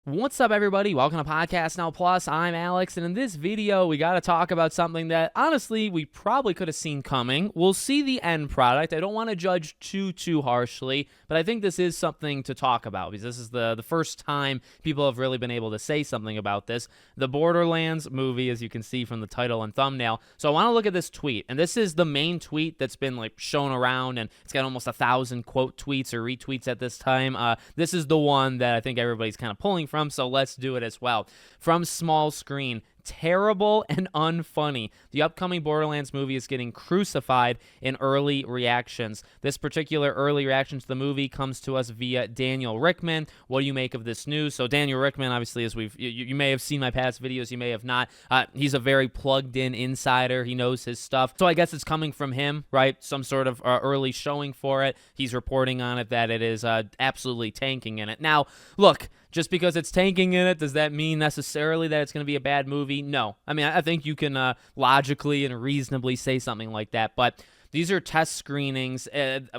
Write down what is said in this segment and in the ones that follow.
What's up, everybody? Welcome to Podcast Now Plus. I'm Alex, and in this video, we got to talk about something that, honestly, we probably could have seen coming. We'll see the end product. I don't want to judge too harshly, but I think this is something to talk about because this is the first time people have really been able to say something about this. The Borderlands movie, as you can see from the title and thumbnail. So I want to look at this tweet, and this is the main tweet that's been shown around, and it's got almost 1,000 quote tweets or retweets at this time. This is the one that I think everybody's kind of pulling from, so let's do it as well. From Small Screen, terrible and unfunny. The upcoming Borderlands movie is getting crucified in early reactions. This particular early reaction to the movie comes to us via Daniel Rickman. What do you make of this news? So Daniel Rickman, obviously, as you may have seen my past videos, you may have not. He's a very plugged-in insider. He knows his stuff. So I guess it's coming from him, right? Some sort of early showing for it. He's reporting on it that it is absolutely tanking in it. Now, look, just because it's tanking in it, does that mean necessarily that it's going to be a bad movie? No. I mean, I think you can logically and reasonably say something like that, but these are test screenings,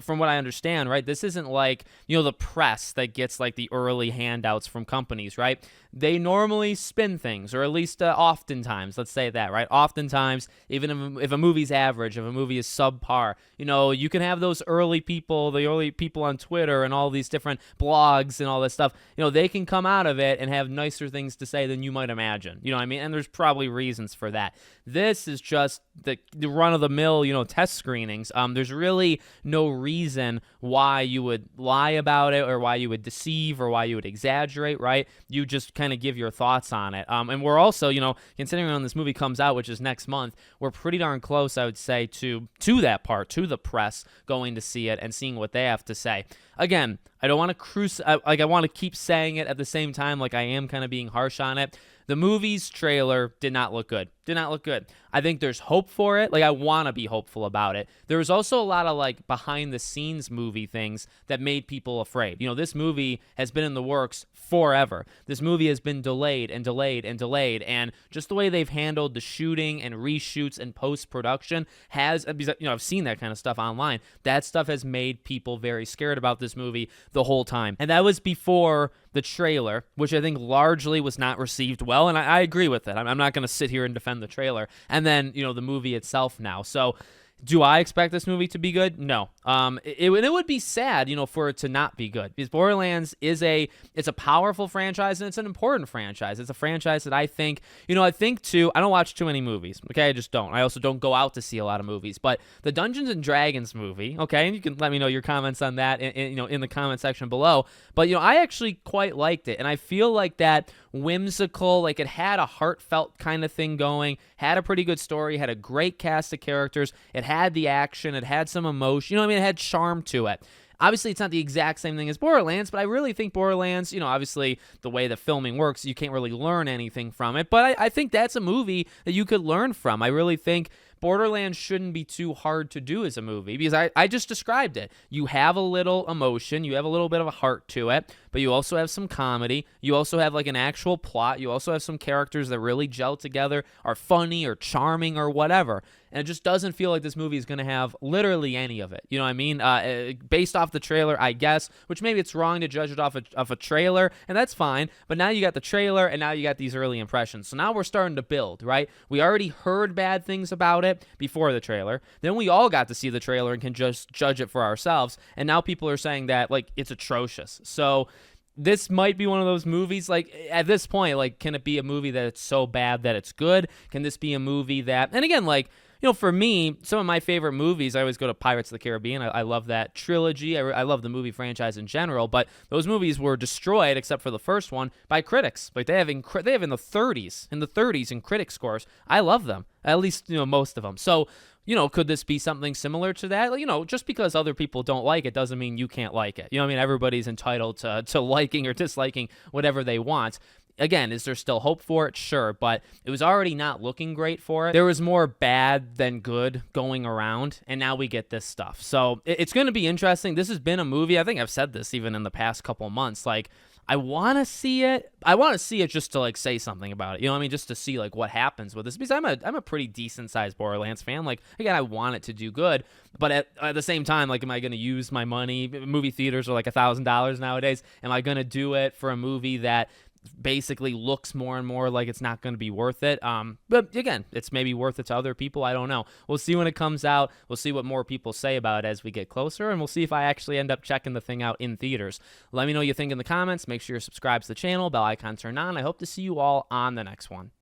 from what I understand, right? This isn't like, the press that gets the early handouts from companies, right? They normally spin things, or at least oftentimes, let's say that, right? Oftentimes, even if a movie's average, if a movie is subpar, you can have those early people, the early people on Twitter and all these different blogs and all this stuff, they can come out of it and have nicer things to say than you might imagine. You know what I mean? And there's probably reasons for that. This is just the run-of-the-mill, test screenings. There's really no reason why you would lie about it or why you would deceive or why you would exaggerate, right? You just kind of give your thoughts on it. And we're also, considering when this movie comes out, which is next month, we're pretty darn close, I would say, to that part, to the press going to see it and seeing what they have to say. Again, I don't want to I want to keep saying it at the same time, I am kind of being harsh on it. The movie's trailer did not look good. Did not look good. I think there's hope for it. I want to be hopeful about it. There was also a lot of behind-the-scenes movie things that made people afraid. This movie has been in the works forever. This movie has been delayed and delayed and delayed, and just the way they've handled the shooting and reshoots and post-production has, I've seen that kind of stuff online. That stuff has made people very scared about this movie the whole time. And that was before the trailer, which I think largely was not received well, and I agree with it. I'm not going to sit here and defend the trailer. And then, the movie itself now. So, do I expect this movie to be good? No. It would be sad, for it to not be good. Because Borderlands it's a powerful franchise and it's an important franchise. It's a franchise that I think, I don't watch too many movies. Okay, I just don't. I also don't go out to see a lot of movies. But the Dungeons and Dragons movie, okay, and you can let me know your comments on that, in the comment section below. But I actually quite liked it, and I feel like that whimsical, it had a heartfelt kind of thing going, had a pretty good story, had a great cast of characters, it had the action, it had some emotion, it had charm to it. Obviously, it's not the exact same thing as Borderlands, but I really think Borderlands, obviously the way the filming works, you can't really learn anything from it, but I think that's a movie that you could learn from. I really think Borderlands shouldn't be too hard to do as a movie because I just described it. You have a little emotion, you have a little bit of a heart to it, but you also have some comedy. You also have an actual plot. You also have some characters that really gel together, are funny or charming or whatever. And it just doesn't feel like this movie is going to have literally any of it. You know what I mean? Based off the trailer, I guess, which maybe it's wrong to judge it off a trailer, and that's fine. But now you got the trailer, and now you got these early impressions. So now we're starting to build, right? We already heard bad things about it before the trailer. Then we all got to see the trailer and can just judge it for ourselves. And now people are saying that, it's atrocious. So this might be one of those movies, at this point, can it be a movie that it's so bad that it's good? Can this be a movie that, and again, for me, some of my favorite movies, I always go to Pirates of the Caribbean. I love that trilogy. I love the movie franchise in general, but those movies were destroyed, except for the first one, by critics. They have in the 30s in critic scores. I love them, at least, most of them. So, could this be something similar to that? Just because other people don't like it doesn't mean you can't like it. Everybody's entitled to liking or disliking whatever they want. Again, is there still hope for it? Sure, but it was already not looking great for it. There was more bad than good going around, and now we get this stuff. So it's going to be interesting. This has been a movie, I think I've said this even in the past couple months, I want to see it. I want to see it just to say something about it. Just to see what happens with this, because I'm a pretty decent sized Borderlands fan. Again, I want it to do good, but at the same time, am I going to use my money? Movie theaters are $1,000 nowadays. Am I going to do it for a movie that basically looks more and more like it's not going to be worth it. But again, it's maybe worth it to other people. I don't know. We'll see when it comes out. We'll see what more people say about it as we get closer, and we'll see if I actually end up checking the thing out in theaters. Let me know what you think in the comments. Make sure you're subscribed to the channel, bell icon turned on. I hope to see you all on the next one.